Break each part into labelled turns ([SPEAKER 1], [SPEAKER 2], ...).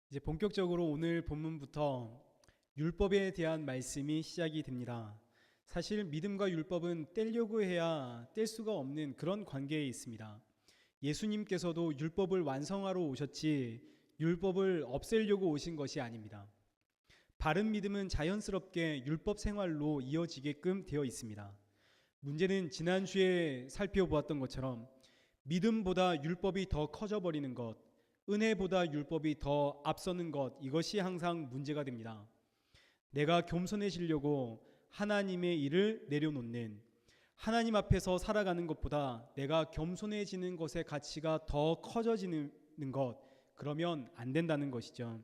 [SPEAKER 1] 이제 본격적으로 오늘 본문부터 율법에 대한 말씀이 시작이 됩니다. 사실 믿음과 율법은 떼려고 해야 뗄 수가 없는 그런 관계에 있습니다. 예수님께서도 율법을 완성하러 오셨지 율법을 없애려고 오신 것이 아닙니다. 바른 믿음은 자연스럽게 율법 생활로 이어지게끔 되어 있습니다. 문제는 지난주에 살펴보았던 것처럼 믿음보다 율법이 더 커져 버리는 것, 은혜보다 율법이 더 앞서는 것, 이것이 항상 문제가 됩니다. 내가 겸손해지려고 하나님의 일을 내려놓는, 하나님 앞에서 살아가는 것보다 내가 겸손해지는 것의 가치가 더 커져지는 것, 그러면 안 된다는 것이죠.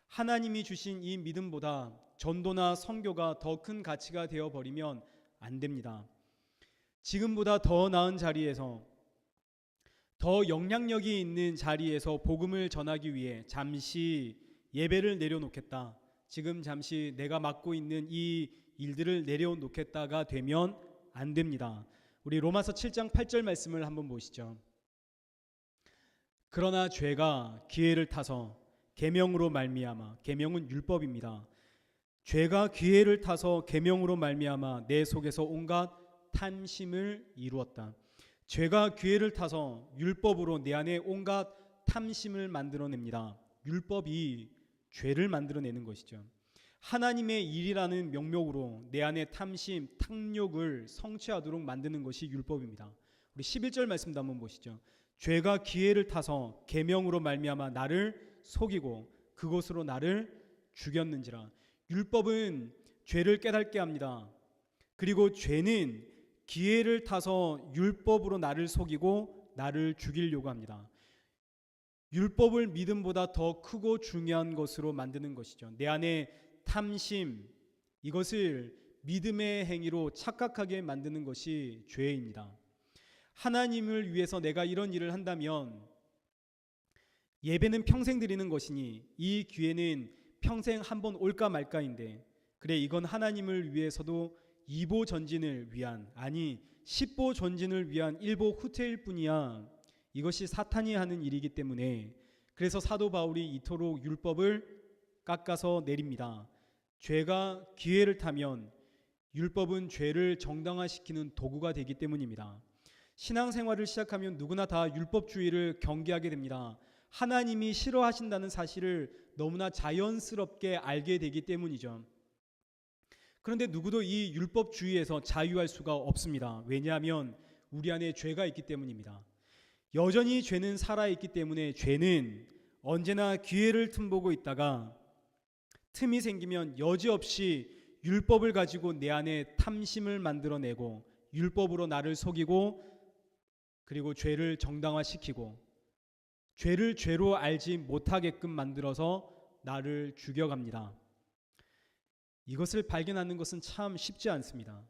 [SPEAKER 1] 하나님이 주신 이 믿음보다 전도나 선교가 더 큰 가치가 되어버리면 안 됩니다. 지금보다 더 나은 자리에서, 더 영향력이 있는 자리에서 복음을 전하기 위해 잠시 예배를 내려놓겠다. 지금 잠시 내가 맡고 있는 이 일들을 내려놓겠다가 되면 안 됩니다. 우리 로마서 7장 8절 말씀을 한번 보시죠. 그러나 죄가 기회를 타서 계명으로 말미암아, 계명은 율법입니다. 죄가 기회를 타서 계명으로 말미암아 내 속에서 온갖 탐심을 이루었다. 죄가 기회를 타서 율법으로 내 안에 온갖 탐심을 만들어냅니다. 율법이 죄를 만들어내는 것이죠. 하나님의 일이라는 명목으로 내 안에 탐심, 탐욕을 성취하도록 만드는 것이 율법입니다. 우리 11절 말씀도 한번 보시죠. 죄가 기회를 타서 계명으로 말미암아 나를 속이고 그것으로 나를 죽였는지라. 율법은 죄를 깨닫게 합니다. 그리고 죄는 기회를 타서 율법으로 나를 속이고 나를 죽이려고 합니다. 율법을 믿음보다 더 크고 중요한 것으로 만드는 것이죠. 내 안에 탐심, 이것을 믿음의 행위로 착각하게 만드는 것이 죄입니다. 하나님을 위해서 내가 이런 일을 한다면 예배는 평생 드리는 것이니 이 기회는 평생 한번 올까 말까인데, 그래 이건 하나님을 위해서도 2보 전진을 위한, 아니 10보 전진을 위한 1보 후퇴일 뿐이야. 이것이 사탄이 하는 일이기 때문에, 그래서 사도 바울이 이토록 율법을 깎아서 내립니다. 죄가 기회를 타면 율법은 죄를 정당화시키는 도구가 되기 때문입니다. 신앙생활을 시작하면 누구나 다 율법주의를 경계하게 됩니다. 하나님이 싫어하신다는 사실을 너무나 자연스럽게 알게 되기 때문이죠. 그런데 누구도 이 율법주의에서 자유할 수가 없습니다. 왜냐하면 우리 안에 죄가 있기 때문입니다. 여전히 죄는 살아있기 때문에 죄는 언제나 기회를 틈보고 있다가 틈이 생기면 여지없이 율법을 가지고 내 안에 탐심을 만들어내고 율법으로 나를 속이고 그리고 죄를 정당화시키고 죄를 죄로 알지 못하게끔 만들어서 나를 죽여갑니다. 이것을 발견하는 것은 참 쉽지 않습니다.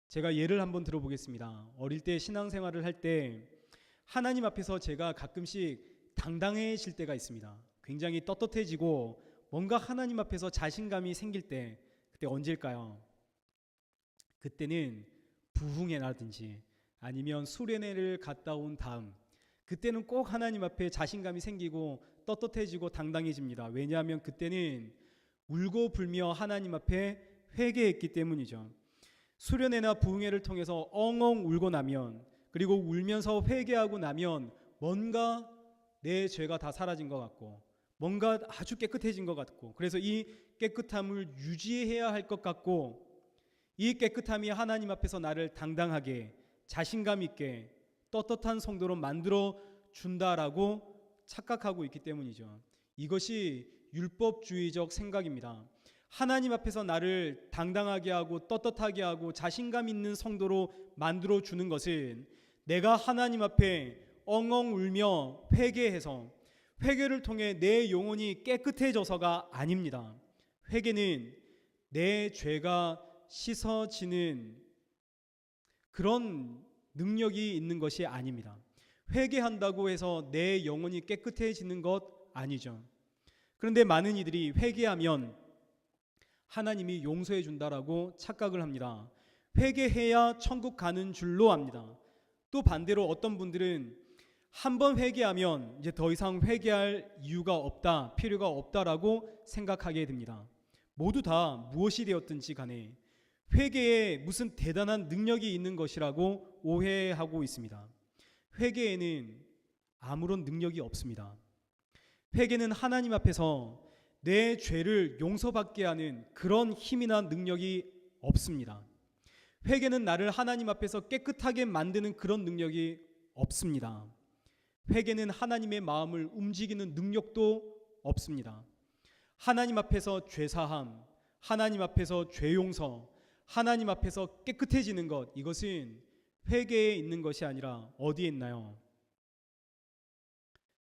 [SPEAKER 1] 제가 예를 한번 들어보겠습니다. 어릴 때 신앙생활을 할 때 하나님 앞에서 제가 가끔씩 당당해질 때가 있습니다. 굉장히 떳떳해지고 뭔가 하나님 앞에서 자신감이 생길 때, 그때 언제일까요? 그때는 부흥회라든지 아니면 수련회를 갔다 온 다음, 그때는 꼭 하나님 앞에 자신감이 생기고 떳떳해지고 당당해집니다. 왜냐하면 그때는 울고 불며 하나님 앞에 회개했기 때문이죠. 수련회나 부흥회를 통해서 엉엉 울고 나면, 그리고 울면서 회개하고 나면 뭔가 내 죄가 다 사라진 것 같고 뭔가 아주 깨끗해진 것 같고, 그래서 이 깨끗함을 유지해야 할 것 같고, 이 깨끗함이 하나님 앞에서 나를 당당하게 자신감 있게 떳떳한 성도로 만들어 준다라고 착각하고 있기 때문이죠. 이것이 율법주의적 생각입니다. 하나님 앞에서 나를 당당하게 하고 떳떳하게 하고 자신감 있는 성도로 만들어 주는 것은 내가 하나님 앞에 엉엉 울며 회개해서, 회개를 통해 내 영혼이 깨끗해져서가 아닙니다. 회개는 내 죄가 씻어지는 그런 능력이 있는 것이 아닙니다. 회개한다고 해서 내 영혼이 깨끗해지는 것 아니죠. 그런데 많은 이들이 회개하면 하나님이 용서해 준다라고 착각을 합니다. 회개해야 천국 가는 줄로 압니다. 또 반대로 어떤 분들은 한 번 회개하면 이제 더 이상 회개할 이유가 없다, 필요가 없다라고 생각하게 됩니다. 모두 다 무엇이 되었든지 간에 회개에 무슨 대단한 능력이 있는 것이라고 오해하고 있습니다. 회개에는 아무런 능력이 없습니다. 회개는 하나님 앞에서 내 죄를 용서받게 하는 그런 힘이나 능력이 없습니다. 회개는 나를 하나님 앞에서 깨끗하게 만드는 그런 능력이 없습니다. 회개는 하나님의 마음을 움직이는 능력도 없습니다. 하나님 앞에서 죄사함, 하나님 앞에서 죄용서, 하나님 앞에서 깨끗해지는 것, 이것은 회개에 있는 것이 아니라 어디에 있나요?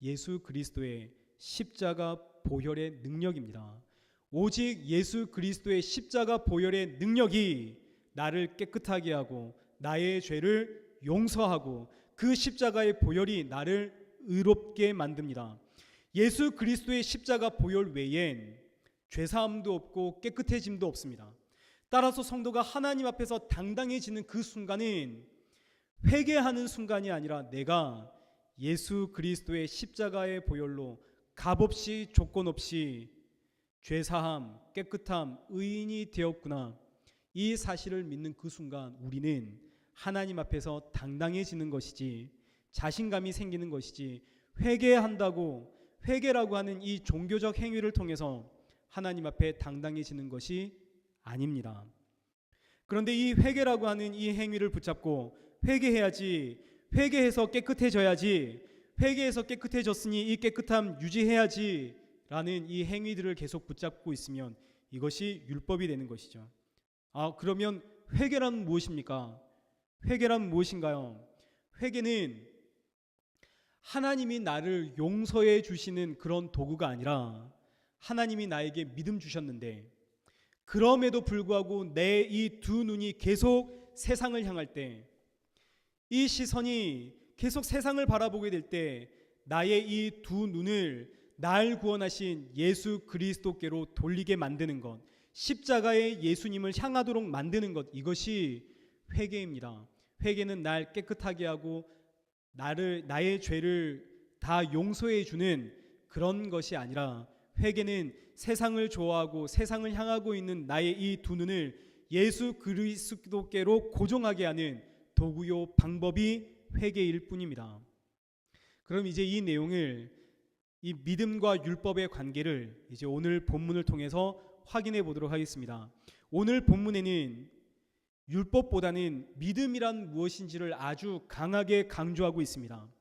[SPEAKER 1] 예수 그리스도의 십자가 보혈의 능력입니다. 오직 예수 그리스도의 십자가 보혈의 능력이 나를 깨끗하게 하고 나의 죄를 용서하고 그 십자가의 보혈이 나를 의롭게 만듭니다. 예수 그리스도의 십자가 보혈 외엔 죄사함도 없고 깨끗해짐도 없습니다. 따라서 성도가 하나님 앞에서 당당해지는 그 순간은 회개하는 순간이 아니라 내가 예수 그리스도의 십자가의 보혈로 값없이 조건 없이 죄사함, 깨끗함, 의인이 되었구나, 이 사실을 믿는 그 순간 우리는 하나님 앞에서 당당해지는 것이지, 자신감이 생기는 것이지, 회개라고 하는 이 종교적 행위를 통해서 하나님 앞에 당당해지는 것이 아닙니다. 그런데 이 회개라고 하는 이 행위를 붙잡고 회개해야지, 회개해서 깨끗해져야지, 회개해서 깨끗해졌으니 이 깨끗함 유지해야지 라는 이 행위들을 계속 붙잡고 있으면 이것이 율법이 되는 것이죠. 그러면 회개란 무엇입니까? 회개란 무엇인가요? 회개는 하나님이 나를 용서해 주시는 그런 도구가 아니라 하나님이 나에게 믿음 주셨는데 그럼에도 불구하고 내 이 두 눈이 계속 세상을 향할 때, 이 시선이 계속 세상을 바라보게 될 때 나의 이 두 눈을 날 구원하신 예수 그리스도께로 돌리게 만드는 것, 십자가의 예수님을 향하도록 만드는 것, 이것이 회개입니다. 회개는 날 깨끗하게 하고 나의 죄를 다 용서해 주는 그런 것이 아니라, 회개는 세상을 좋아하고 세상을 향하고 있는 나의 이 두 눈을 예수 그리스도께로 고정하게 하는 도구요 방법이 회개일 뿐입니다. 그럼 이제 이 내용을, 이 믿음과 율법의 관계를 이제 오늘 본문을 통해서 확인해 보도록 하겠습니다. 오늘 본문에는 율법보다는 믿음이란 무엇인지를 아주 강하게 강조하고 있습니다.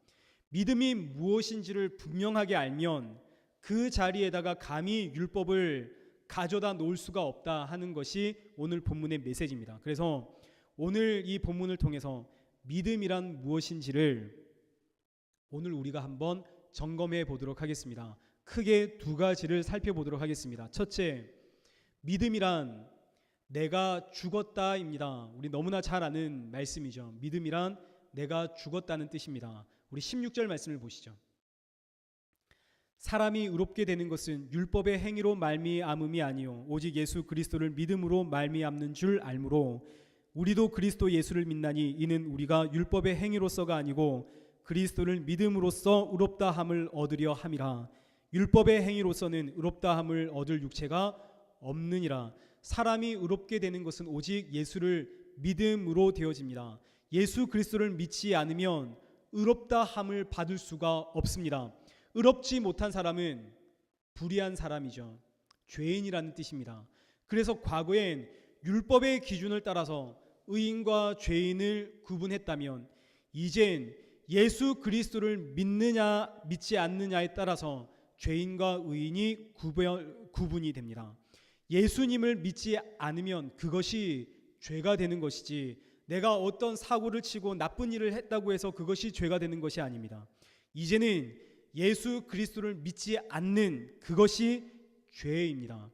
[SPEAKER 1] 믿음이 무엇인지를 분명하게 알면 그 자리에다가 감히 율법을 가져다 놓을 수가 없다 하는 것이 오늘 본문의 메시지입니다. 그래서 오늘 이 본문을 통해서 믿음이란 무엇인지를 오늘 우리가 한번 점검해 보도록 하겠습니다. 크게 두 가지를 살펴보도록 하겠습니다. 첫째, 믿음이란 내가 죽었다입니다. 우리 너무나 잘 아는 말씀이죠. 믿음이란 내가 죽었다는 뜻입니다. 우리 16절 말씀을 보시죠. 사람이 의롭게 되는 것은 율법의 행위로 말미암음이 아니요 오직 예수 그리스도를 믿음으로 말미암는 줄 알므로 우리도 그리스도 예수를 믿나니 이는 우리가 율법의 행위로서가 아니고 그리스도를 믿음으로써 의롭다함을 얻으려 함이라. 율법의 행위로서는 의롭다함을 얻을 육체가 없느니라. 사람이 의롭게 되는 것은 오직 예수를 믿음으로 되어집니다. 예수 그리스도를 믿지 않으면 의롭다함을 받을 수가 없습니다. 의롭지 못한 사람은 불의한 사람이죠. 죄인이라는 뜻입니다. 그래서 과거엔 율법의 기준을 따라서 의인과 죄인을 구분했다면 이젠 예수 그리스도를 믿느냐 믿지 않느냐에 따라서 죄인과 의인이 구분이 됩니다. 예수님을 믿지 않으면 그것이 죄가 되는 것이지, 내가 어떤 사고를 치고 나쁜 일을 했다고 해서 그것이 죄가 되는 것이 아닙니다. 이제는 예수 그리스도를 믿지 않는 그것이 죄입니다.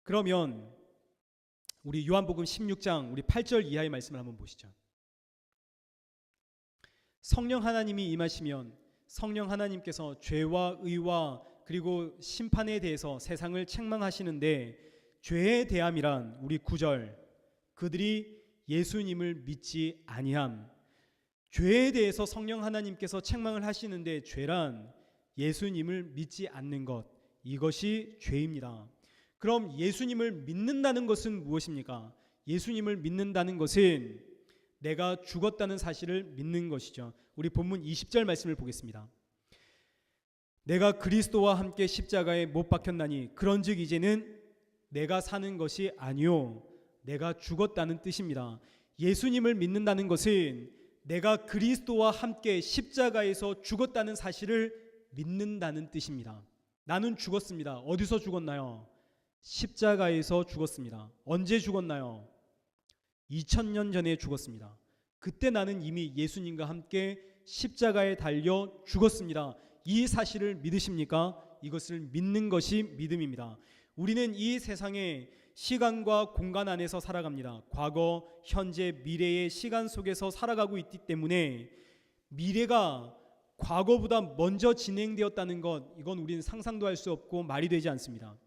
[SPEAKER 1] 그러면 우리 요한복음 16장 우리 8절 이하의 말씀을 한번 보시죠. 성령 하나님이 임하시면 성령 하나님께서 죄와 의와 그리고 심판에 대해서 세상을 책망하시는데, 죄에 대함이란 우리 9절, 그들이 예수님을 믿지 아니함. 죄에 대해서 성령 하나님께서 책망을 하시는데 죄란 예수님을 믿지 않는 것, 이것이 죄입니다. 그럼 예수님을 믿는다는 것은 무엇입니까? 예수님을 믿는다는 것은 내가 죽었다는 사실을 믿는 것이죠. 우리 본문 20절 말씀을 보겠습니다. 내가 그리스도와 함께 십자가에 못 박혔나니 그런즉 이제는 내가 사는 것이 아니요 내가 죽었다는 뜻입니다. 예수님을 믿는다는 것은 내가 그리스도와 함께 십자가에서 죽었다는 사실을 믿는다는 뜻입니다. 나는 죽었습니다. 어디서 죽었나요? 십자가에서 죽었습니다. 언제 죽었나요? 2000년 전에 죽었습니다. 그때 나는 이미 예수님과 함께 십자가에 달려 죽었습니다. 이 사실을 믿으십니까? 이것을 믿는 것이 믿음입니다. 우리는 이 세상에 시간과 공간 안에서 살아갑니다. 과거, 현재, 미래의 시간 속에서 살아가고 있기 때문에 미래가 과거보다 먼저 진행되었다는 것, 이건 우리는 상상도 할 수 없고 말이 되지 않습니다.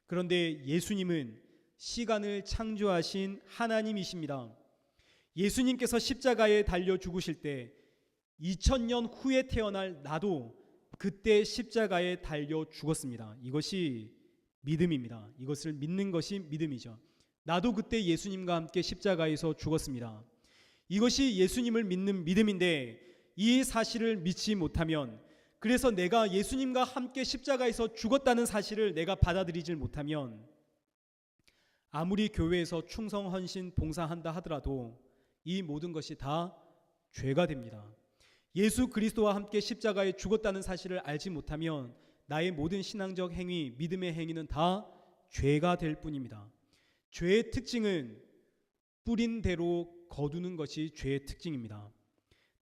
[SPEAKER 1] 그런데 예수님은 시간을 창조하신 하나님이십니다. 예수님께서 십자가에 달려 죽으실 때 2000년 후에 태어날 나도 그때 십자가에 달려 죽었습니다. 이것이 믿음입니다. 이것을 믿는 것이 믿음이죠. 나도 그때 예수님과 함께 십자가에서 죽었습니다. 이것이 예수님을 믿는 믿음인데 이 사실을 믿지 못하면, 그래서 내가 예수님과 함께 십자가에서 죽었다는 사실을 내가 받아들이질 못하면 아무리 교회에서 충성, 헌신, 봉사한다 하더라도 이 모든 것이 다 죄가 됩니다. 예수 그리스도와 함께 십자가에 죽었다는 사실을 알지 못하면 나의 모든 신앙적 행위, 믿음의 행위는 다 죄가 될 뿐입니다. 죄의 특징은 뿌린 대로 거두는 것이 죄의 특징입니다.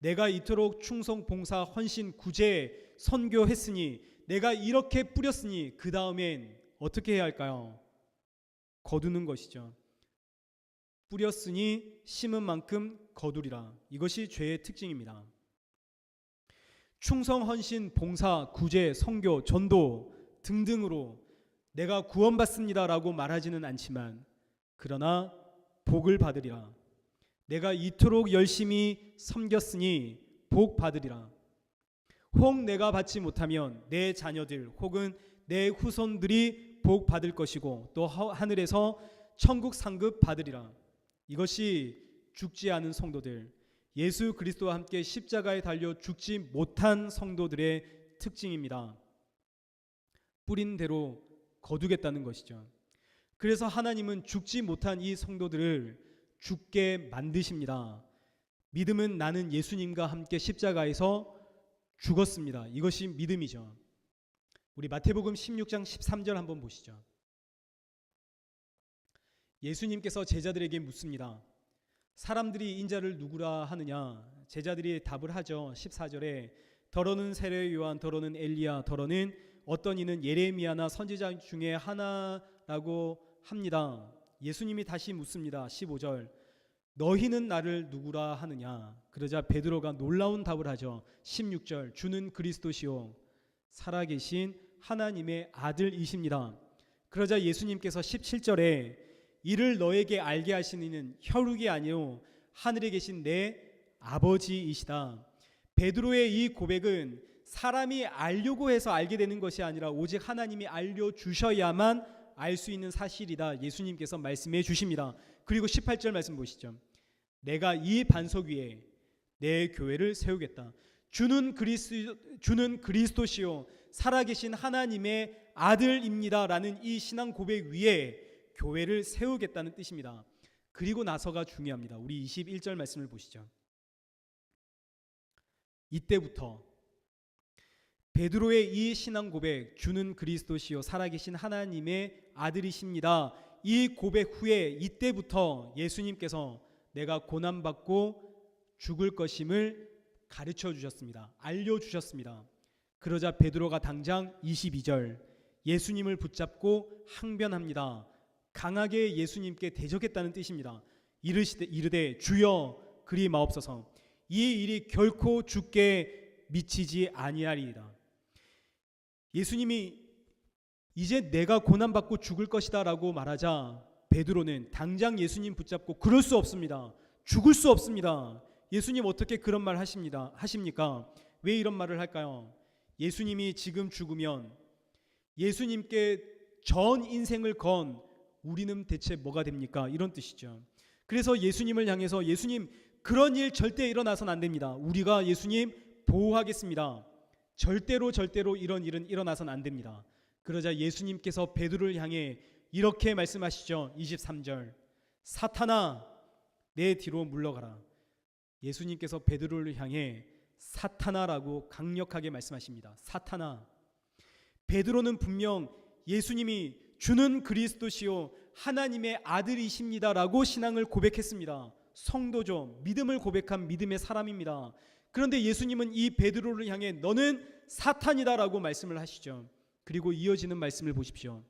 [SPEAKER 1] 내가 이토록 충성, 봉사, 헌신, 구제, 선교했으니, 내가 이렇게 뿌렸으니 그 다음엔 어떻게 해야 할까요? 거두는 것이죠. 뿌렸으니 심은 만큼 거두리라. 이것이 죄의 특징입니다. 충성, 헌신, 봉사, 구제, 선교, 전도 등등으로 내가 구원받습니다라고 말하지는 않지만 그러나 복을 받으리라. 내가 이토록 열심히 섬겼으니 복 받으리라. 혹 내가 받지 못하면 내 자녀들 혹은 내 후손들이 복 받을 것이고 또 하늘에서 천국 상급 받으리라. 이것이 죽지 않은 성도들, 예수 그리스도와 함께 십자가에 달려 죽지 못한 성도들의 특징입니다. 뿌린 대로 거두겠다는 것이죠. 그래서 하나님은 죽지 못한 이 성도들을 죽게 만드십니다. 믿음은 나는 예수님과 함께 십자가에서 죽었습니다. 이것이 믿음이죠. 우리 마태복음 16장 13절 한번 보시죠. 예수님께서 제자들에게 묻습니다. 사람들이 인자를 누구라 하느냐? 제자들이 답을 하죠. 14절에 더러는 세례 요한, 더러는 엘리야, 더러는 어떤 이는 예레미야나 선지자 중에 하나라고 합니다. 예수님이 다시 묻습니다. 15절 너희는 나를 누구라 하느냐? 그러자 베드로가 놀라운 답을 하죠. 16절 주는 그리스도시요 살아계신 하나님의 아들이십니다. 그러자 예수님께서 17절에 이를 너에게 알게 하시는 이는 혈육이 아니요 하늘에 계신 내 아버지이시다. 베드로의 이 고백은 사람이 알려고 해서 알게 되는 것이 아니라 오직 하나님이 알려주셔야만 알 수 있는 사실이다. 예수님께서 말씀해 주십니다. 그리고 18절 말씀 보시죠. 내가 이 반석 위에 내 교회를 세우겠다. 주는 그리스도시요 살아계신 하나님의 아들입니다 라는 이 신앙 고백 위에 교회를 세우겠다는 뜻입니다. 그리고 나서가 중요합니다. 우리 21절 말씀을 보시죠. 이때부터 베드로의 이 신앙 고백, 주는 그리스도시요 살아계신 하나님의 아들이십니다, 이 고백 후에 이때부터 예수님께서 내가 고난받고 죽을 것임을 가르쳐 주셨습니다. 알려주셨습니다. 그러자 베드로가 당장 22절 예수님을 붙잡고 항변합니다. 강하게 예수님께 대적했다는 뜻입니다. 이르되 주여 그리 마옵소서, 이 일이 결코 주께 미치지 아니하리이다. 예수님이 이제 내가 고난받고 죽을 것이다 라고 말하자 베드로는 당장 예수님 붙잡고 그럴 수 없습니다. 죽을 수 없습니다. 예수님 어떻게 그런 말 하십니까? 왜 이런 말을 할까요? 예수님이 지금 죽으면 예수님께 전 인생을 건 우리는 대체 뭐가 됩니까? 이런 뜻이죠. 그래서 예수님을 향해서 예수님 그런 일 절대 일어나선 안 됩니다. 우리가 예수님 보호하겠습니다. 절대로 이런 일은 일어나선 안 됩니다. 그러자 예수님께서 베드로를 향해 이렇게 말씀하시죠. 23절 사탄아 내 뒤로 물러가라. 예수님께서 베드로를 향해 사탄아라고 강력하게 말씀하십니다. 사탄아. 베드로는 분명 예수님이 주는 그리스도시요 하나님의 아들이십니다라고 신앙을 고백했습니다. 성도죠. 믿음을 고백한 믿음의 사람입니다. 그런데 예수님은 이 베드로를 향해 너는 사탄이다라고 말씀을 하시죠. 그리고 이어지는 말씀을 보십시오.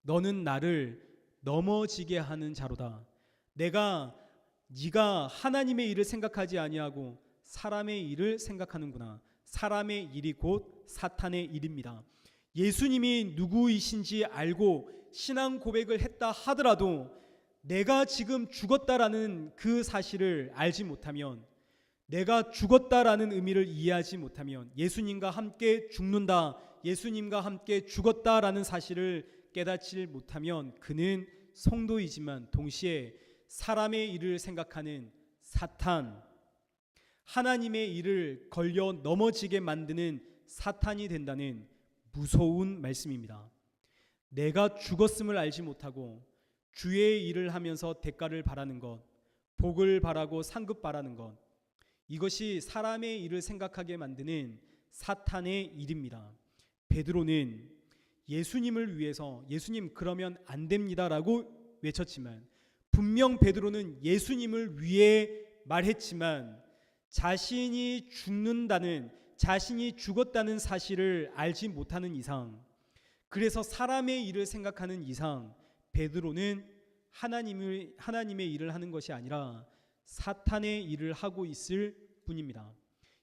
[SPEAKER 1] 너는 나를 넘어지게 하는 자로다. 네가 하나님의 일을 생각하지 아니하고 사람의 일을 생각하는구나. 사람의 일이 곧 사탄의 일입니다. 예수님이 누구이신지 알고 신앙 고백을 했다 하더라도 내가 지금 죽었다라는 그 사실을 알지 못하면, 내가 죽었다라는 의미를 이해하지 못하면, 예수님과 함께 죽는다, 예수님과 함께 죽었다라는 사실을 깨닫지 못하면 그는 성도이지만 동시에 사람의 일을 생각하는 사탄, 하나님의 일을 걸려 넘어지게 만드는 사탄이 된다는 무서운 말씀입니다. 내가 죽었음을 알지 못하고 주의 일을 하면서 대가를 바라는 것, 복을 바라고 상급 바라는 것, 이것이 사람의 일을 생각하게 만드는 사탄의 일입니다. 베드로는 예수님을 위해서 예수님 그러면 안 됩니다라고 외쳤지만, 분명 베드로는 예수님을 위해 말했지만 자신이 죽었다는 사실을 알지 못하는 이상, 그래서 사람의 일을 생각하는 이상 베드로는 하나님의 일을 하는 것이 아니라 사탄의 일을 하고 있을 뿐입니다.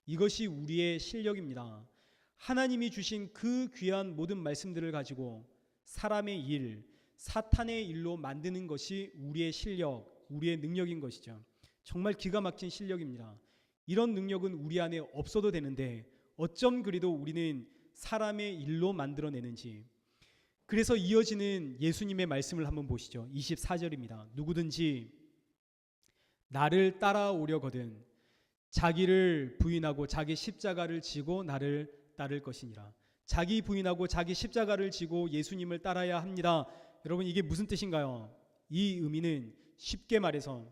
[SPEAKER 1] 이것이 우리의 실력입니다. 하나님이 주신 그 귀한 모든 말씀들을 가지고 사람의 일, 사탄의 일로 만드는 것이 우리의 실력, 우리의 능력인 것이죠. 정말 기가 막힌 실력입니다. 이런 능력은 우리 안에 없어도 되는데 어쩜 그리도 우리는 사람의 일로 만들어내는지. 그래서 이어지는 예수님의 말씀을 한번 보시죠. 24절입니다. 누구든지 나를 따라오려거든 자기를 부인하고 자기 십자가를 지고 나를 따를 것이니라. 자기 부인하고 자기 십자가를 지고 예수님을 따라야 합니다. 여러분, 이게 무슨 뜻인가요? 이 의미는 쉽게 말해서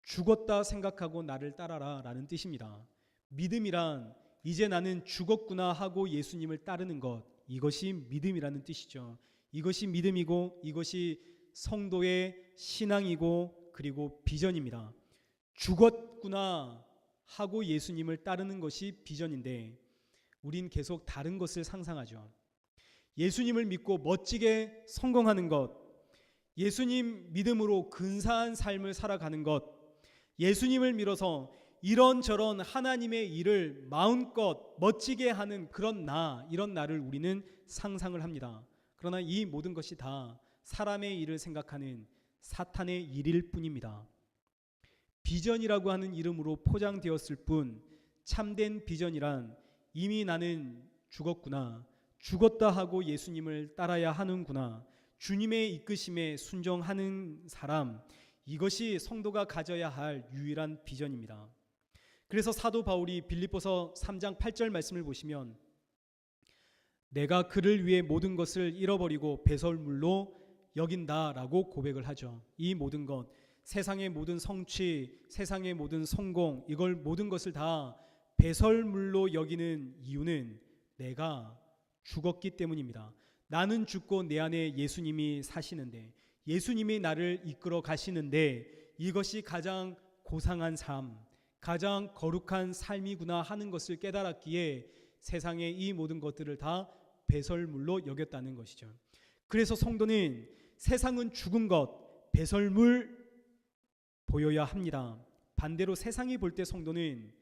[SPEAKER 1] 죽었다 생각하고 나를 따라라 라는 뜻입니다. 믿음이란 이제 나는 죽었구나 하고 예수님을 따르는 것, 이것이 믿음이라는 뜻이죠. 이것이 믿음이고 이것이 성도의 신앙이고 그리고 비전입니다. 죽었구나 하고 예수님을 따르는 것이 비전인데 우린 계속 다른 것을 상상하죠. 예수님을 믿고 멋지게 성공하는 것, 예수님 믿음으로 근사한 삶을 살아가는 것, 예수님을 믿어서 이런저런 하나님의 일을 마음껏 멋지게 하는 이런 나를 우리는 상상을 합니다. 그러나 이 모든 것이 다 사람의 일을 생각하는 사탄의 일일 뿐입니다. 비전이라고 하는 이름으로 포장되었을 뿐 참된 비전이란 이미 나는 죽었구나, 죽었다 하고 예수님을 따라야 하는구나, 주님의 이끄심에 순종하는 사람, 이것이 성도가 가져야 할 유일한 비전입니다. 그래서 사도 바울이 빌립보서 3장 8절 말씀을 보시면 내가 그를 위해 모든 것을 잃어버리고 배설물로 여긴다라고 고백을 하죠. 이 모든 것, 세상의 모든 성취, 세상의 모든 성공, 이걸 모든 것을 다 배설물로 여기는 이유는 내가 죽었기 때문입니다. 나는 죽고 내 안에 예수님이 사시는데, 예수님이 나를 이끌어 가시는데 이것이 가장 고상한 삶, 가장 거룩한 삶이구나 하는 것을 깨달았기에 세상의 이 모든 것들을 다 배설물로 여겼다는 것이죠. 그래서 성도는 세상은 죽은 것, 배설물 보여야 합니다. 반대로 세상이 볼 때 성도는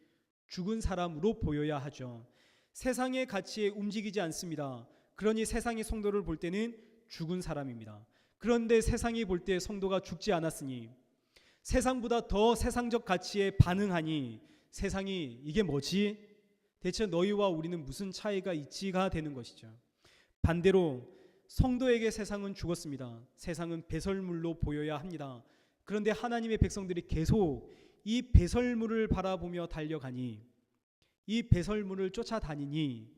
[SPEAKER 1] 죽은 사람으로 보여야 하죠. 세상의 가치에 움직이지 않습니다. 그러니 세상의 성도를 볼 때는 죽은 사람입니다. 그런데 세상이 볼 때 성도가 죽지 않았으니, 세상보다 더 세상적 가치에 반응하니 세상이 이게 뭐지? 대체 너희와 우리는 무슨 차이가 있지가 되는 것이죠. 반대로 성도에게 세상은 죽었습니다. 세상은 배설물로 보여야 합니다. 그런데 하나님의 백성들이 계속 이 배설물을 바라보며 달려가니, 이 배설물을 쫓아다니니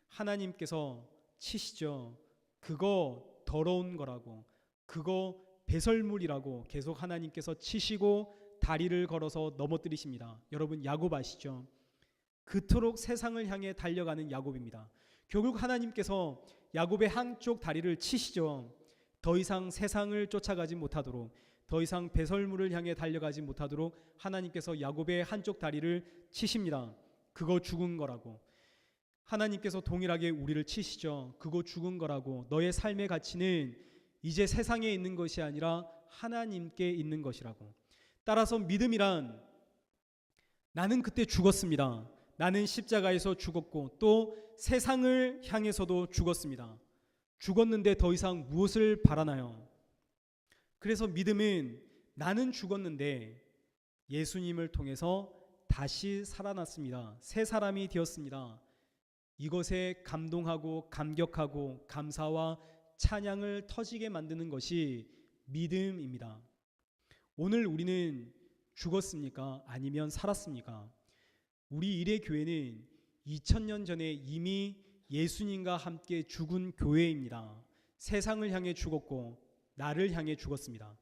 [SPEAKER 1] 하나님께서 치시죠. 그거 더러운 거라고, 그거 배설물이라고 계속 하나님께서 치시고 다리를 걸어서 넘어뜨리십니다. 여러분 야곱 아시죠? 그토록 세상을 향해 달려가는 야곱입니다. 결국 하나님께서 야곱의 한쪽 다리를 치시죠. 더 이상 세상을 쫓아가지 못하도록, 더 이상 배설물을 향해 달려가지 못하도록 하나님께서 야곱의 한쪽 다리를 치십니다. 그거 죽은 거라고. 하나님께서 동일하게 우리를 치시죠. 그거 죽은 거라고. 너의 삶의 가치는 이제 세상에 있는 것이 아니라 하나님께 있는 것이라고. 따라서 믿음이란, 나는 그때 죽었습니다. 나는 십자가에서 죽었고 또 세상을 향해서도 죽었습니다. 죽었는데 더 이상 무엇을 바라나요? 그래서 믿음은 나는 죽었는데 예수님을 통해서 다시 살아났습니다. 새 사람이 되었습니다. 이것에 감동하고 감격하고 감사와 찬양을 터지게 만드는 것이 믿음입니다. 오늘 우리는 죽었습니까? 아니면 살았습니까? 우리 일의 교회는 2000년 전에 이미 예수님과 함께 죽은 교회입니다. 세상을 향해 죽었고 나를 향해 죽었습니다.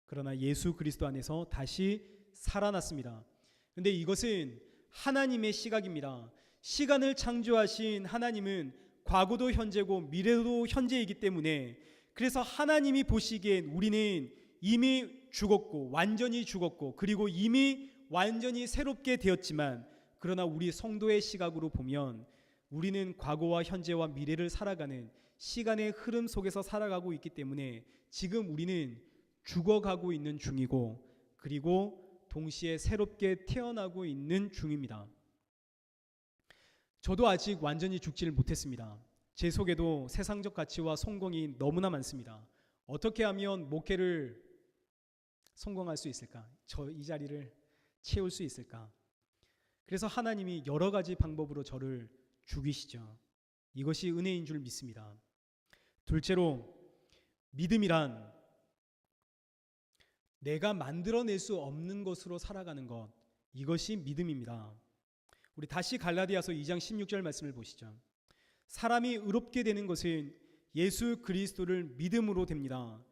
[SPEAKER 1] 그러나 예수 그리스도 안에서 다시 살아났습니다. 그런데 이것은 하나님의 시각입니다. 시간을 창조하신 하나님은 과거도 현재고 미래도 현재이기 때문에, 그래서 하나님이 보시기엔 우리는 이미 죽었고 완전히 죽었고 그리고 이미 완전히 새롭게 되었지만, 그러나 우리 성도의 시각으로 보면 우리는 과거와 현재와 미래를 살아가는 시간의 흐름 속에서 살아가고 있기 때문에 지금 우리는 죽어가고 있는 중이고 그리고 동시에 새롭게 태어나고 있는 중입니다. 저도 아직 완전히 죽지를 못했습니다. 제 속에도 세상적 가치와 성공이 너무나 많습니다. 어떻게 하면 목회를 성공할 수 있을까? 저 이 자리를 채울 수 있을까? 그래서 하나님이 여러 가지 방법으로 저를 죽이시죠. 이것이 은혜인 줄 믿습니다. 둘째로, 믿음이란 내가 만들어낼 수 없는 것으로 살아가는 것, 이것이 믿음입니다. 우리 다시 갈라디아서 2장 16절 말씀을 보시죠. 사람이 의롭게 되는 것은 예수 그리스도를 믿음으로 됩니다.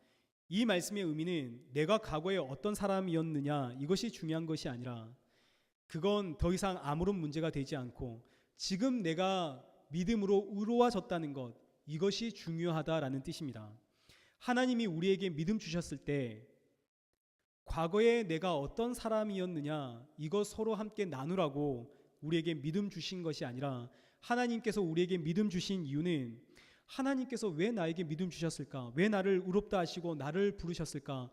[SPEAKER 1] 이 말씀의 의미는 내가 과거에 어떤 사람이었느냐 이것이 중요한 것이 아니라, 그건 더 이상 아무런 문제가 되지 않고 지금 내가 믿음으로 의로워졌다는 것, 이것이 중요하다라는 뜻입니다. 하나님이 우리에게 믿음 주셨을 때 과거에 내가 어떤 사람이었느냐 이것 서로 함께 나누라고 우리에게 믿음 주신 것이 아니라, 하나님께서 우리에게 믿음 주신 이유는 하나님께서 왜 나에게 믿음 주셨을까? 왜 나를 의롭다 하시고 나를 부르셨을까?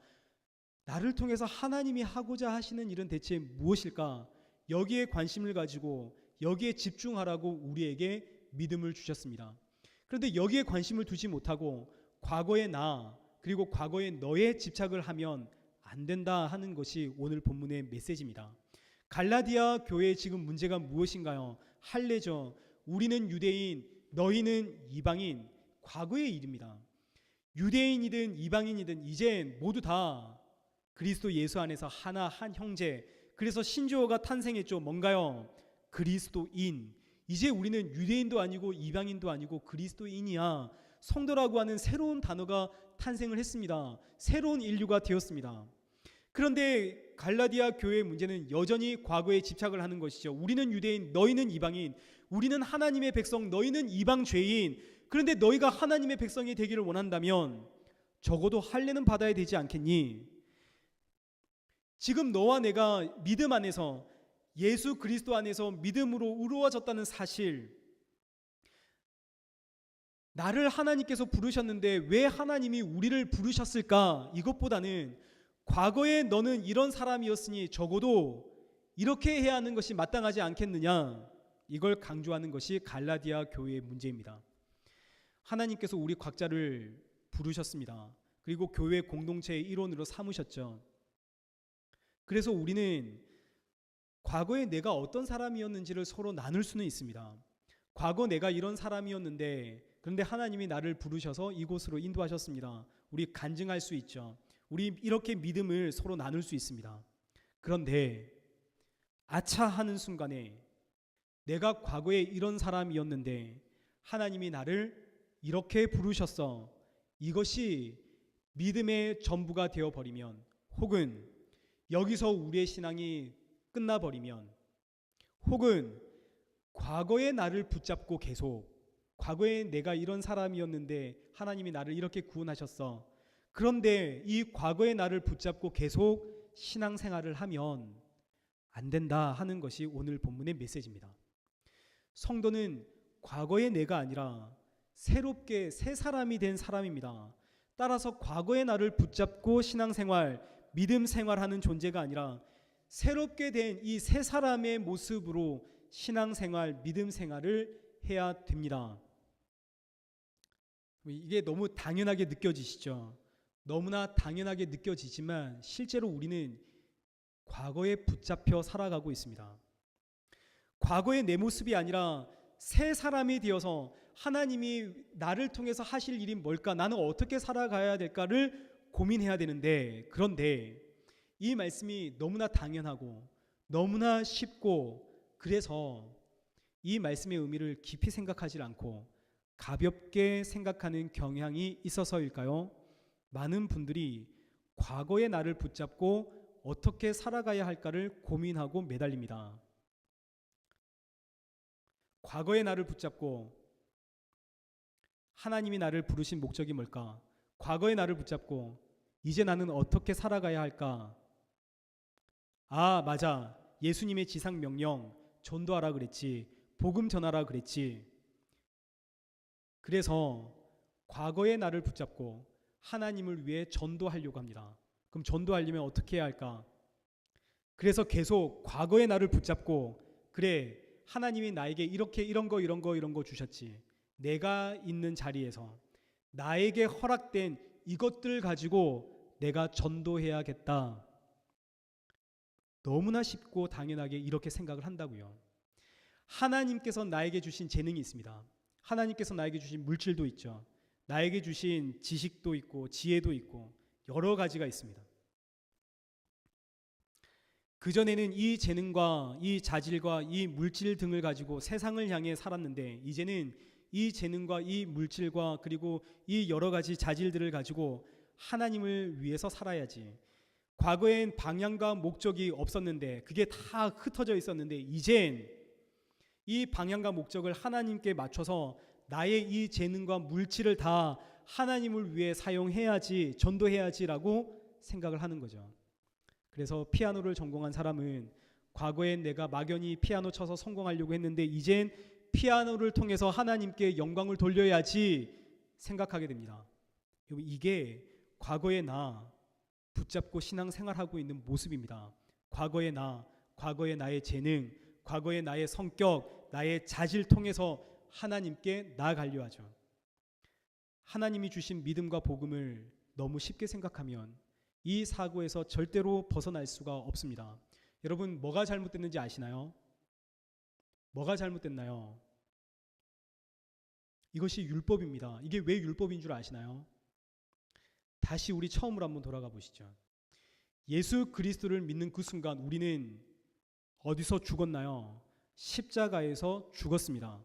[SPEAKER 1] 나를 통해서 하나님이 하고자 하시는 일은 대체 무엇일까? 여기에 관심을 가지고 여기에 집중하라고 우리에게 믿음을 주셨습니다. 그런데 여기에 관심을 두지 못하고 과거의 나 그리고 과거의 너에 집착을 하면 안 된다 하는 것이 오늘 본문의 메시지입니다. 갈라디아 교회의 지금 문제가 무엇인가요? 할례죠. 우리는 유대인, 너희는 이방인. 과거의 일입니다. 유대인이든 이방인이든 이젠 모두 다 그리스도 예수 안에서 하나, 한 형제. 그래서 신조어가 탄생했죠. 뭔가요? 그리스도인. 이제 우리는 유대인도 아니고 이방인도 아니고 그리스도인이야. 성도라고 하는 새로운 단어가 탄생을 했습니다. 새로운 인류가 되었습니다. 그런데 갈라디아 교회의 문제는 여전히 과거에 집착을 하는 것이죠. 우리는 유대인, 너희는 이방인. 우리는 하나님의 백성, 너희는 이방 죄인. 그런데 너희가 하나님의 백성이 되기를 원한다면 적어도 할례는 받아야 되지 않겠니? 지금 너와 내가 믿음 안에서, 예수 그리스도 안에서 믿음으로 의로워졌다는 사실, 나를 하나님께서 부르셨는데 왜 하나님이 우리를 부르셨을까? 이것보다는 과거에 너는 이런 사람이었으니 적어도 이렇게 해야 하는 것이 마땅하지 않겠느냐, 이걸 강조하는 것이 갈라디아 교회의 문제입니다. 하나님께서 우리 각자를 부르셨습니다. 그리고 교회 공동체의 일원으로 삼으셨죠. 그래서 우리는 과거에 내가 어떤 사람이었는지를 서로 나눌 수는 있습니다. 과거 내가 이런 사람이었는데 그런데 하나님이 나를 부르셔서 이곳으로 인도하셨습니다. 우리 간증할 수 있죠. 우리 이렇게 믿음을 서로 나눌 수 있습니다. 그런데 아차 하는 순간에 내가 과거에 이런 사람이었는데 하나님이 나를 이렇게 부르셨어. 이것이 믿음의 전부가 되어버리면, 혹은 여기서 우리의 신앙이 끝나버리면, 혹은 과거의 나를 붙잡고 계속 과거에 내가 이런 사람이었는데 하나님이 나를 이렇게 구원하셨어. 그런데 이 과거의 나를 붙잡고 계속 신앙생활을 하면 안 된다 하는 것이 오늘 본문의 메시지입니다. 성도는 과거의 내가 아니라 새롭게 새 사람이 된 사람입니다. 따라서 과거의 나를 붙잡고 신앙생활, 믿음 생활하는 존재가 아니라 새롭게 된 이 새 사람의 모습으로 신앙생활, 믿음 생활을 해야 됩니다. 이게 너무 당연하게 느껴지시죠? 너무나 당연하게 느껴지지만 실제로 우리는 과거에 붙잡혀 살아가고 있습니다. 과거의 내 모습이 아니라 새 사람이 되어서 하나님이 나를 통해서 하실 일이 뭘까? 나는 어떻게 살아가야 될까를 고민해야 되는데, 그런데 이 말씀이 너무나 당연하고 너무나 쉽고, 그래서 이 말씀의 의미를 깊이 생각하지 않고 가볍게 생각하는 경향이 있어서일까요? 많은 분들이 과거의 나를 붙잡고 어떻게 살아가야 할까를 고민하고 매달립니다. 과거의 나를 붙잡고 하나님이 나를 부르신 목적이 뭘까? 과거의 나를 붙잡고 이제 나는 어떻게 살아가야 할까? 아, 맞아. 예수님의 지상 명령, 전도하라 그랬지. 복음 전하라 그랬지. 그래서 과거의 나를 붙잡고 하나님을 위해 전도하려고 합니다. 그럼 전도하려면 어떻게 해야 할까? 그래서 계속 과거의 나를 붙잡고, 그래, 하나님이 나에게 이렇게 이런 거 주셨지. 내가 있는 자리에서 나에게 허락된 이것들 가지고 내가 전도해야겠다. 너무나 쉽고 당연하게 이렇게 생각을 한다고요. 하나님께서 나에게 주신 재능이 있습니다. 하나님께서 나에게 주신 물질도 있죠. 나에게 주신 지식도 있고 지혜도 있고 여러 가지가 있습니다. 그전에는 이 재능과 이 자질과 이 물질 등을 가지고 세상을 향해 살았는데, 이제는 이 재능과 이 물질과 그리고 이 여러 가지 자질들을 가지고 하나님을 위해서 살아야지. 과거엔 방향과 목적이 없었는데, 그게 다 흩어져 있었는데, 이젠 이 방향과 목적을 하나님께 맞춰서 나의 이 재능과 물질을 다 하나님을 위해 사용해야지, 전도해야지라고 생각을 하는 거죠. 그래서 피아노를 전공한 사람은 과거엔 내가 막연히 피아노 쳐서 성공하려고 했는데 이젠 피아노를 통해서 하나님께 영광을 돌려야지 생각하게 됩니다. 이게 과거의 나 붙잡고 신앙생활하고 있는 모습입니다. 과거의 나, 과거의 나의 재능, 과거의 나의 성격, 나의 자질 통해서 하나님께 나아가려 하죠. 하나님이 주신 믿음과 복음을 너무 쉽게 생각하면 이 사고에서 절대로 벗어날 수가 없습니다. 여러분, 뭐가 잘못됐는지 아시나요? 뭐가 잘못됐나요? 이것이 율법입니다. 이게 왜 율법인 줄 아시나요? 다시 우리 처음으로 한번 돌아가 보시죠. 예수 그리스도를 믿는 그 순간 우리는 어디서 죽었나요? 십자가에서 죽었습니다.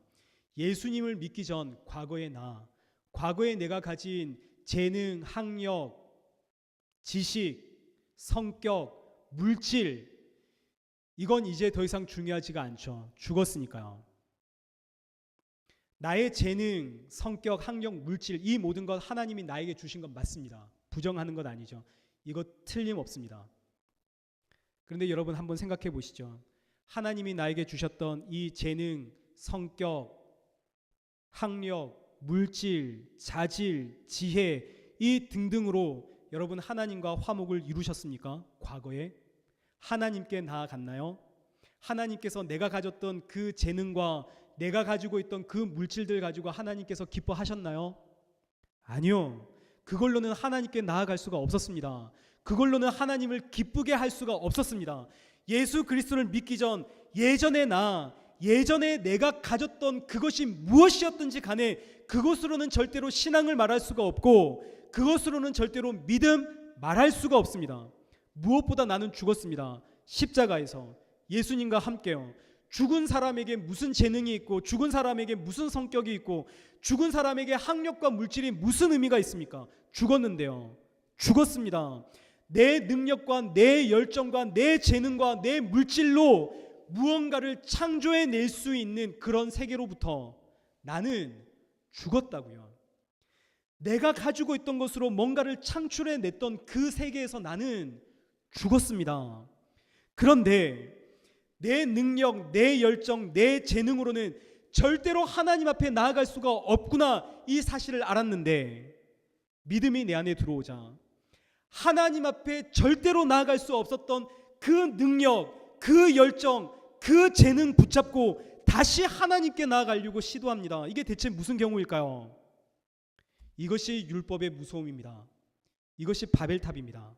[SPEAKER 1] 예수님을 믿기 전 과거의 나, 과거에 내가 가진 재능, 학력, 지식, 성격, 물질, 이건 이제 더 이상 중요하지가 않죠. 죽었으니까요. 나의 재능, 성격, 학력, 물질, 이 모든 것 하나님이 나에게 주신 건 맞습니다. 부정하는 것 아니죠. 이거 틀림없습니다. 그런데 여러분 한번 생각해 보시죠. 하나님이 나에게 주셨던 이 재능, 성격, 학력, 물질, 자질, 지혜, 이 등등으로 여러분 하나님과 화목을 이루셨습니까? 과거에 하나님께 나아갔나요? 하나님께서 내가 가졌던 그 재능과 내가 가지고 있던 그 물질들 가지고 하나님께서 기뻐하셨나요? 아니요. 그걸로는 하나님께 나아갈 수가 없었습니다. 그걸로는 하나님을 기쁘게 할 수가 없었습니다. 예수 그리스도를 믿기 전 예전에 내가 가졌던 그것이 무엇이었든지 간에 그것으로는 절대로 신앙을 말할 수가 없고 그것으로는 절대로 믿음 말할 수가 없습니다. 무엇보다 나는 죽었습니다. 십자가에서 예수님과 함께요. 죽은 사람에게 무슨 재능이 있고 죽은 사람에게 무슨 성격이 있고 죽은 사람에게 학력과 물질이 무슨 의미가 있습니까? 죽었는데요. 죽었습니다. 내 능력과 내 열정과 내 재능과 내 물질로 무언가를 창조해낼 수 있는 그런 세계로부터 나는 죽었다고요. 내가 가지고 있던 것으로 뭔가를 창출해냈던 그 세계에서 나는 죽었습니다. 그런데 내 능력, 내 열정, 내 재능으로는 절대로 하나님 앞에 나아갈 수가 없구나, 이 사실을 알았는데 믿음이 내 안에 들어오자 하나님 앞에 절대로 나아갈 수 없었던 그 능력, 그 열정, 그 재능 붙잡고 다시 하나님께 나아가려고 시도합니다. 이게 대체 무슨 경우일까요? 이것이 율법의 무서움입니다. 이것이 바벨탑입니다.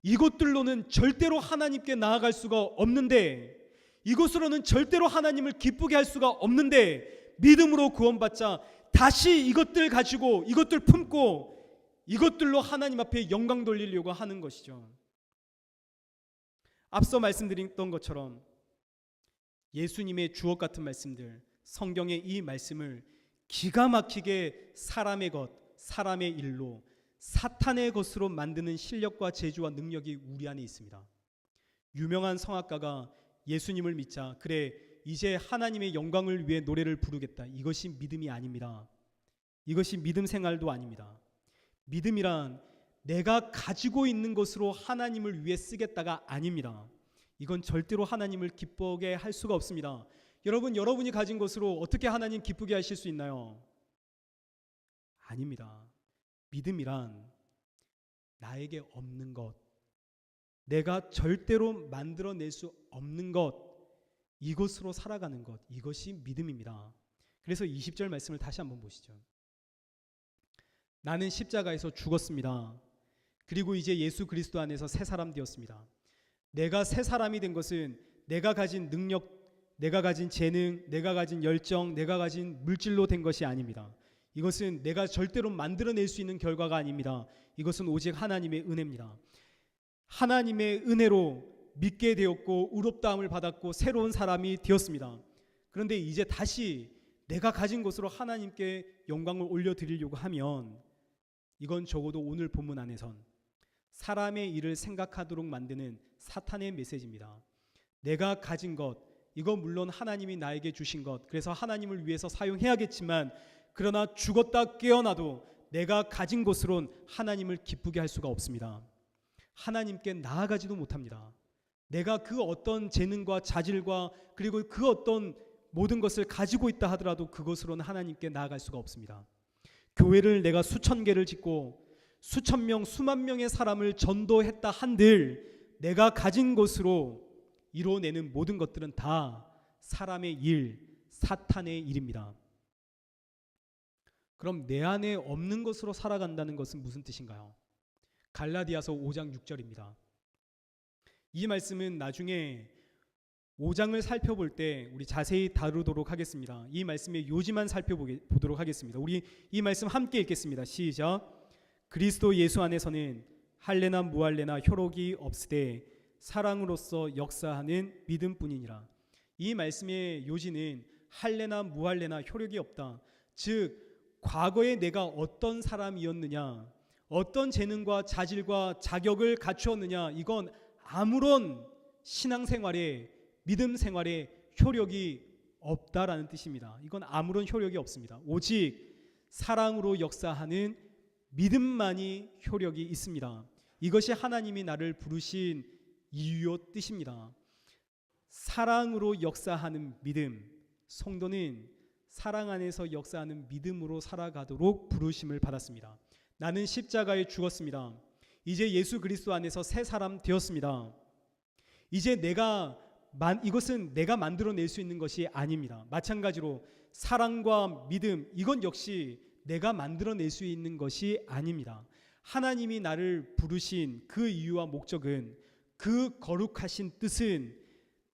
[SPEAKER 1] 이것들로는 절대로 하나님께 나아갈 수가 없는데, 이것으로는 절대로 하나님을 기쁘게 할 수가 없는데, 믿음으로 구원받자 다시 이것들 가지고, 이것들 품고 이것들로 하나님 앞에 영광 돌리려고 하는 것이죠. 앞서 말씀드렸던 것처럼 예수님의 주옥 같은 말씀들, 성경의 이 말씀을 기가 막히게 사람의 것, 사람의 일로, 사탄의 것으로 만드는 실력과 재주와 능력이 우리 안에 있습니다. 유명한 성악가가 예수님을 믿자, 그래 이제 하나님의 영광을 위해 노래를 부르겠다, 이것이 믿음이 아닙니다. 이것이 믿음 생활도 아닙니다. 믿음이란 내가 가지고 있는 것으로 하나님을 위해 쓰겠다가 아닙니다. 이건 절대로 하나님을 기쁘게 할 수가 없습니다. 여러분이 가진 것으로 어떻게 하나님 기쁘게 하실 수 있나요? 아닙니다. 믿음이란 나에게 없는 것, 내가 절대로 만들어낼 수 없는 것, 이것으로 살아가는 것, 이것이 믿음입니다. 그래서 20절 말씀을 다시 한번 보시죠. 나는 십자가에서 죽었습니다. 그리고 이제 예수 그리스도 안에서 새 사람 되었습니다. 내가 새 사람이 된 것은 내가 가진 능력, 내가 가진 재능, 내가 가진 열정, 내가 가진 물질로 된 것이 아닙니다. 이것은 내가 절대로 만들어낼 수 있는 결과가 아닙니다. 이것은 오직 하나님의 은혜입니다. 하나님의 은혜로 믿게 되었고 의롭다함을 받았고 새로운 사람이 되었습니다. 그런데 이제 다시 내가 가진 것으로 하나님께 영광을 올려드리려고 하면 이건 적어도 오늘 본문 안에선 사람의 일을 생각하도록 만드는 사탄의 메시지입니다. 내가 가진 것, 이건 물론 하나님이 나에게 주신 것, 그래서 하나님을 위해서 사용해야겠지만, 그러나 죽었다 깨어나도 내가 가진 것으론 하나님을 기쁘게 할 수가 없습니다. 하나님께 나아가지도 못합니다. 내가 그 어떤 재능과 자질과 그리고 그 어떤 모든 것을 가지고 있다 하더라도 그것으로는 하나님께 나아갈 수가 없습니다. 교회를 내가 수천 개를 짓고 수천 명, 수만 명의 사람을 전도했다 한들 내가 가진 것으로 이뤄내는 모든 것들은 다 사람의 일, 사탄의 일입니다. 그럼 내 안에 없는 것으로 살아간다는 것은 무슨 뜻인가요? 갈라디아서 5장 6절입니다. 이 말씀은 나중에 5장을 살펴볼 때 우리 자세히 다루도록 하겠습니다. 이 말씀의 요지만 살펴보도록 하겠습니다. 우리 이 말씀 함께 읽겠습니다. 시작. 그리스도 예수 안에서는 할례나 무할례나 효력이 없으되 사랑으로서 역사하는 믿음뿐이니라. 이 말씀의 요지는 할례나 무할례나 효력이 없다. 즉 과거에 내가 어떤 사람이었느냐, 어떤 재능과 자질과 자격을 갖추었느냐, 이건 아무런 신앙생활에, 믿음 생활에 효력이 없다라는 뜻입니다. 이건 아무런 효력이 없습니다. 오직 사랑으로 역사하는 믿음만이 효력이 있습니다. 이것이 하나님이 나를 부르신 이유요 뜻입니다. 사랑으로 역사하는 믿음, 성도는 사랑 안에서 역사하는 믿음으로 살아가도록 부르심을 받았습니다. 나는 십자가에 죽었습니다. 이제 예수 그리스도 안에서 새 사람 되었습니다. 이제 이것은 내가 만들어낼 수 있는 것이 아닙니다. 마찬가지로 사랑과 믿음, 이건 역시 내가 만들어낼 수 있는 것이 아닙니다. 하나님이 나를 부르신 그 이유와 목적은, 그 거룩하신 뜻은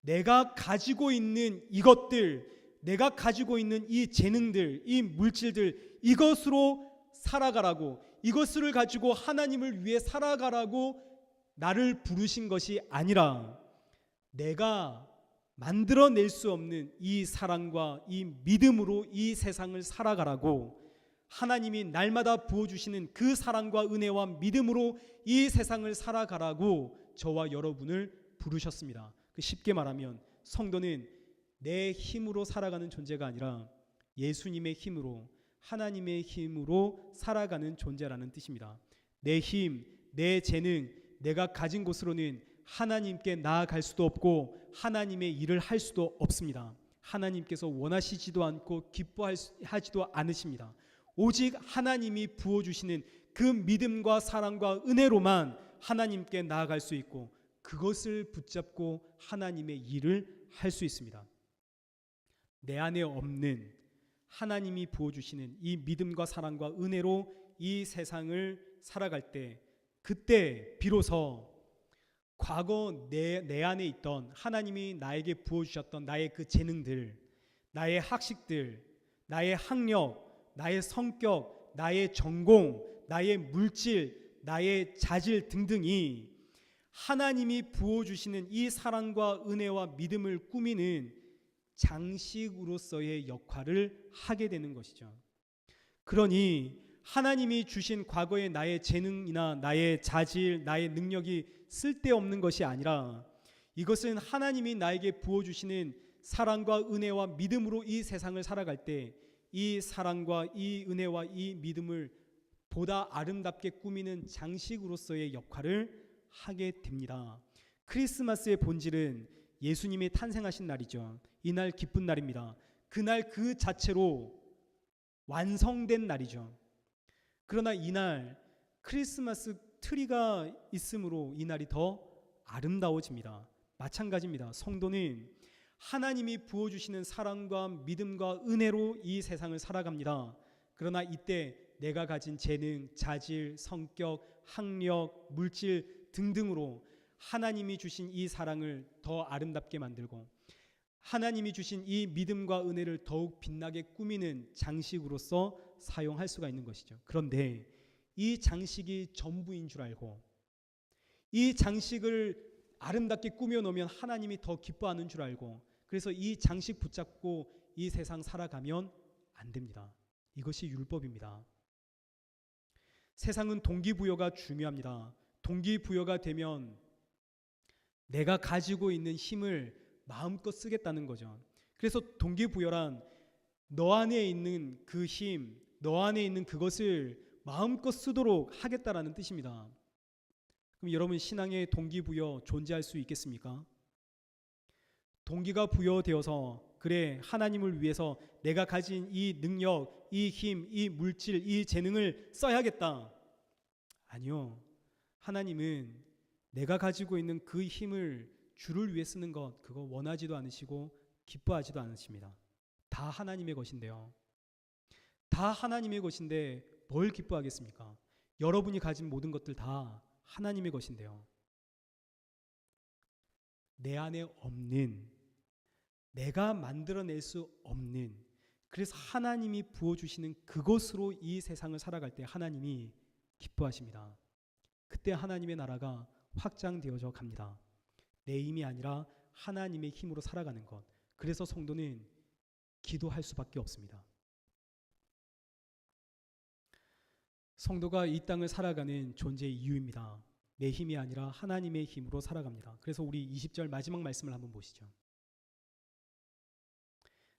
[SPEAKER 1] 내가 가지고 있는 이것들, 내가 가지고 있는 이 재능들, 이 물질들, 이것으로 살아가라고, 이것을 가지고 하나님을 위해 살아가라고 나를 부르신 것이 아니라, 내가 만들어낼 수 없는 이 사랑과 이 믿음으로 이 세상을 살아가라고, 하나님이 날마다 부어주시는 그 사랑과 은혜와 믿음으로 이 세상을 살아가라고 저와 여러분을 부르셨습니다. 쉽게 말하면 성도는 내 힘으로 살아가는 존재가 아니라 예수님의 힘으로, 하나님의 힘으로 살아가는 존재라는 뜻입니다. 내 힘, 내 재능, 내가 가진 곳으로는 하나님께 나아갈 수도 없고 하나님의 일을 할 수도 없습니다. 하나님께서 원하시지도 않고 기뻐하지도 않으십니다. 오직 하나님이 부어주시는 그 믿음과 사랑과 은혜로만 하나님께 나아갈 수 있고, 그것을 붙잡고 하나님의 일을 할 수 있습니다. 내 안에 없는 하나님이 부어주시는 이 믿음과 사랑과 은혜로 이 세상을 살아갈 때, 그때 비로소 과거 내 안에 있던 하나님이 나에게 부어주셨던 나의 그 재능들, 나의 학식들, 나의 학력, 나의 성격, 나의 전공, 나의 물질, 나의 자질 등등이 하나님이 부어주시는 이 사랑과 은혜와 믿음을 꾸미는 장식으로서의 역할을 하게 되는 것이죠. 그러니 하나님이 주신 과거의 나의 재능이나 나의 자질, 나의 능력이 쓸데없는 것이 아니라, 이것은 하나님이 나에게 부어주시는 사랑과 은혜와 믿음으로 이 세상을 살아갈 때 이 사랑과 이 은혜와 이 믿음을 보다 아름답게 꾸미는 장식으로서의 역할을 하게 됩니다. 크리스마스의 본질은 예수님이 탄생하신 날이죠. 이날 기쁜 날입니다. 그날 그 자체로 완성된 날이죠. 그러나 이날 크리스마스 트리가 있으므로 이 날이 더 아름다워집니다. 마찬가지입니다. 성도는 하나님이 부어주시는 사랑과 믿음과 은혜로 이 세상을 살아갑니다. 그러나 이때 내가 가진 재능, 자질, 성격, 학력, 물질 등등으로 하나님이 주신 이 사랑을 더 아름답게 만들고, 하나님이 주신 이 믿음과 은혜를 더욱 빛나게 꾸미는 장식으로서 사용할 수가 있는 것이죠. 그런데 이 장식이 전부인 줄 알고, 이 장식을 아름답게 꾸며 놓으면 하나님이 더 기뻐하는 줄 알고, 그래서 이 장식 붙잡고 이 세상 살아가면 안 됩니다. 이것이 율법입니다. 세상은 동기부여가 중요합니다. 동기부여가 되면 내가 가지고 있는 힘을 마음껏 쓰겠다는 거죠. 그래서 동기부여란 너 안에 있는 그 힘, 너 안에 있는 그것을 마음껏 쓰도록 하겠다라는 뜻입니다. 그럼 여러분, 신앙의 동기부여 존재할 수 있겠습니까? 동기가 부여되어서 그래, 하나님을 위해서 내가 가진 이 능력, 이 힘, 이 물질, 이 재능을 써야겠다. 아니요. 하나님은 내가 가지고 있는 그 힘을 주를 위해 쓰는 것, 그거 원하지도 않으시고 기뻐하지도 않으십니다. 다 하나님의 것인데요. 다 하나님의 것인데 뭘 기뻐하겠습니까? 여러분이 가진 모든 것들 다 하나님의 것인데요. 내 안에 없는, 내가 만들어낼 수 없는, 그래서 하나님이 부어주시는 그것으로 이 세상을 살아갈 때 하나님이 기뻐하십니다. 그때 하나님의 나라가 확장되어져 갑니다. 내 힘이 아니라 하나님의 힘으로 살아가는 것. 그래서 성도는 기도할 수밖에 없습니다. 성도가 이 땅을 살아가는 존재의 이유입니다. 내 힘이 아니라 하나님의 힘으로 살아갑니다. 그래서 우리 20절 마지막 말씀을 한번 보시죠.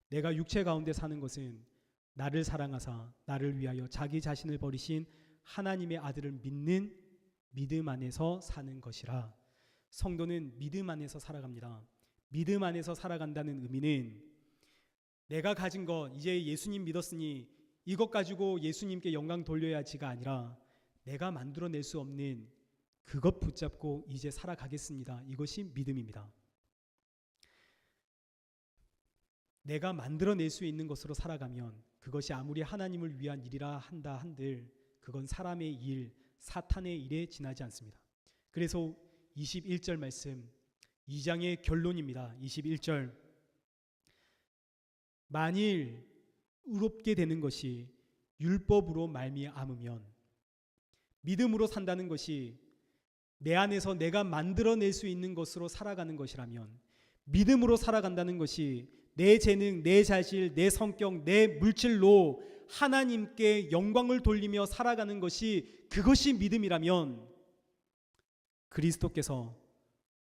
[SPEAKER 1] 내가 육체 가운데 사는 것은 나를 사랑하사 나를 위하여 자기 자신을 버리신 하나님의 아들을 믿는 믿음 안에서 사는 것이라. 성도는 믿음 안에서 살아갑니다. 믿음 안에서 살아간다는 의미는 내가 가진 것, 이제 예수님 믿었으니 이것 가지고 예수님께 영광 돌려야지가 아니라 내가 만들어낼 수 없는 그것 붙잡고 이제 살아가겠습니다. 이것이 믿음입니다. 내가 만들어낼 수 있는 것으로 살아가면 그것이 아무리 하나님을 위한 일이라 한다 한들 그건 사람의 일, 사탄의 일에 지나지 않습니다. 그래서 21절 말씀 2장의 결론입니다. 21절 만일 의롭게 되는 것이 율법으로 말미암으면 믿음으로 산다는 것이 내 안에서 내가 만들어낼 수 있는 것으로 살아가는 것이라면 믿음으로 살아간다는 것이 내 재능, 내 자질, 내 성격, 내 물질로 하나님께 영광을 돌리며 살아가는 것이 그것이 믿음이라면 그리스도께서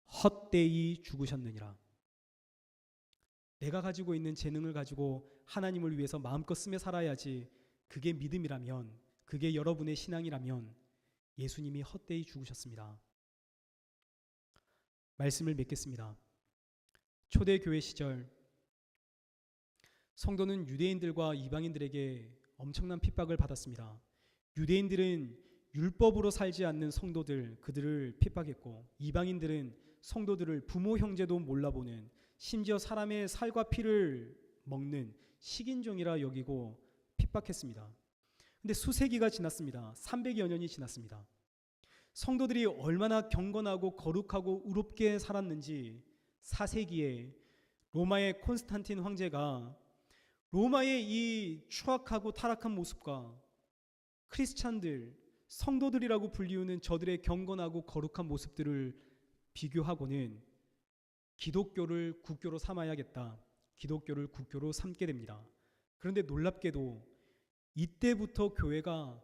[SPEAKER 1] 헛되이 죽으셨느니라. 내가 가지고 있는 재능을 가지고 하나님을 위해서 마음껏 쓰며 살아야지 그게 믿음이라면 그게 여러분의 신앙이라면 예수님이 헛되이 죽으셨습니다. 말씀을 맺겠습니다. 초대교회 시절 성도는 유대인들과 이방인들에게 엄청난 핍박을 받았습니다. 유대인들은 율법으로 살지 않는 성도들 그들을 핍박했고 이방인들은 성도들을 부모 형제도 몰라보는 심지어 사람의 살과 피를 먹는 식인종이라 여기고 핍박했습니다. 근데 수세기가 지났습니다. 300여 년이 지났습니다. 성도들이 얼마나 경건하고 거룩하고 의롭게 살았는지 4세기에 로마의 콘스탄틴 황제가 로마의 이 추악하고 타락한 모습과 크리스찬들, 성도들이라고 불리우는 저들의 경건하고 거룩한 모습들을 비교하고는 기독교를 국교로 삼아야겠다. 기독교를 국교로 삼게 됩니다. 그런데 놀랍게도 이때부터 교회가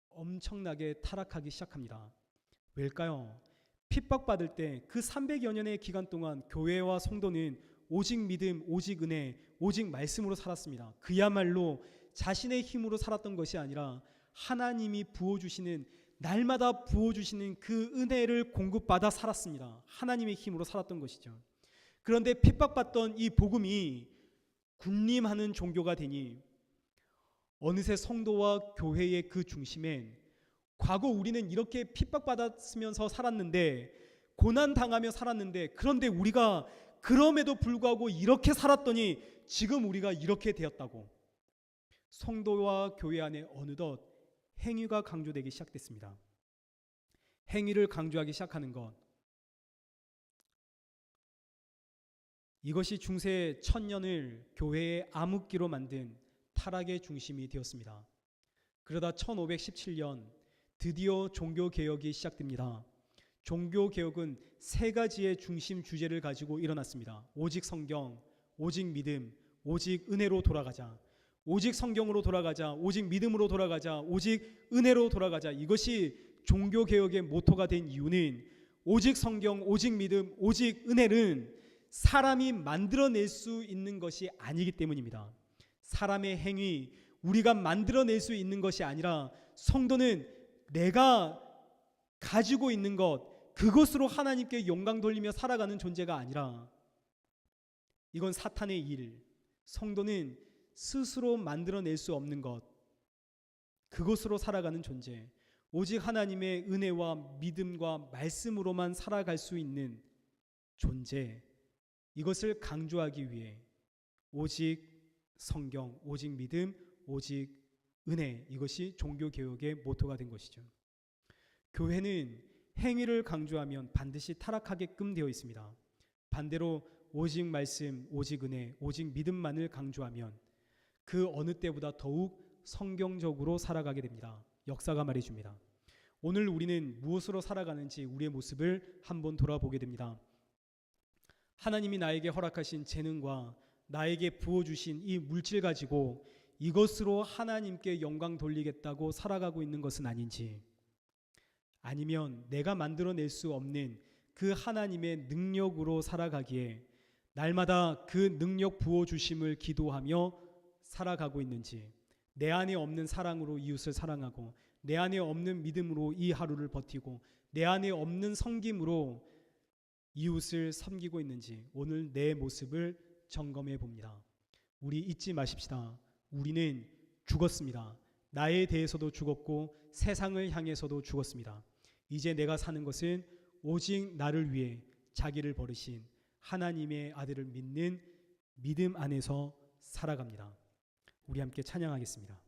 [SPEAKER 1] 엄청나게 타락하기 시작합니다. 왜일까요? 핍박받을 때 그 300여 년의 기간 동안 교회와 성도는 오직 믿음, 오직 은혜, 오직 말씀으로 살았습니다. 그야말로 자신의 힘으로 살았던 것이 아니라 하나님이 부어주시는 날마다 부어주시는 그 은혜를 공급받아 살았습니다. 하나님의 힘으로 살았던 것이죠. 그런데 핍박받던 이 복음이 군림하는 종교가 되니 어느새 성도와 교회의 그 중심엔 과거 우리는 이렇게 핍박받았으면서 살았는데 고난당하며 살았는데 그런데 우리가 그럼에도 불구하고 이렇게 살았더니 지금 우리가 이렇게 되었다고 성도와 교회 안에 어느덧 행위가 강조되기 시작됐습니다. 행위를 강조하기 시작하는 것 이것이 중세 1000년을 교회의 암흑기로 만든 타락의 중심이 되었습니다. 그러다 1517년 드디어 종교개혁이 시작됩니다. 종교개혁은 세 가지의 중심 주제를 가지고 일어났습니다. 오직 성경, 오직 믿음, 오직 은혜로 돌아가자. 오직 성경으로 돌아가자. 오직 믿음으로 돌아가자. 오직 은혜로 돌아가자. 이것이 종교개혁의 모토가 된 이유는 오직 성경, 오직 믿음, 오직 은혜는 사람이 만들어낼 수 있는 것이 아니기 때문입니다. 사람의 행위, 우리가 만들어낼 수 있는 것이 아니라 성도는 내가 가지고 있는 것, 그것으로 하나님께 영광 돌리며 살아가는 존재가 아니라 이건 사탄의 일, 성도는 스스로 만들어낼 수 없는 것, 그것으로 살아가는 존재, 오직 하나님의 은혜와 믿음과 말씀으로만 살아갈 수 있는 존재, 이것을 강조하기 위해 오직 성경, 오직 믿음, 오직 은혜, 이것이 종교개혁의 모토가 된 것이죠. 교회는 행위를 강조하면 반드시 타락하게끔 되어 있습니다. 반대로 오직 말씀, 오직 은혜, 오직 믿음만을 강조하면 그 어느 때보다 더욱 성경적으로 살아가게 됩니다. 역사가 말해줍니다. 오늘 우리는 무엇으로 살아가는지 우리의 모습을 한번 돌아보게 됩니다. 하나님이 나에게 허락하신 재능과 나에게 부어주신 이 물질 가지고 이것으로 하나님께 영광 돌리겠다고 살아가고 있는 것은 아닌지, 아니면 내가 만들어낼 수 없는 그 하나님의 능력으로 살아가기에 날마다 그 능력 부어주심을 기도하며 살아가고 있는지, 내 안에 없는 사랑으로 이웃을 사랑하고 내 안에 없는 믿음으로 이 하루를 버티고 내 안에 없는 섬김으로 이웃을 섬기고 있는지 오늘 내 모습을 점검해 봅니다. 우리 잊지 마십시다. 우리는 죽었습니다. 나에 대해서도 죽었고 세상을 향해서도 죽었습니다. 이제 내가 사는 것은 오직 나를 위해 자기를 버리신 하나님의 아들을 믿는 믿음 안에서 살아갑니다. 우리 함께 찬양하겠습니다.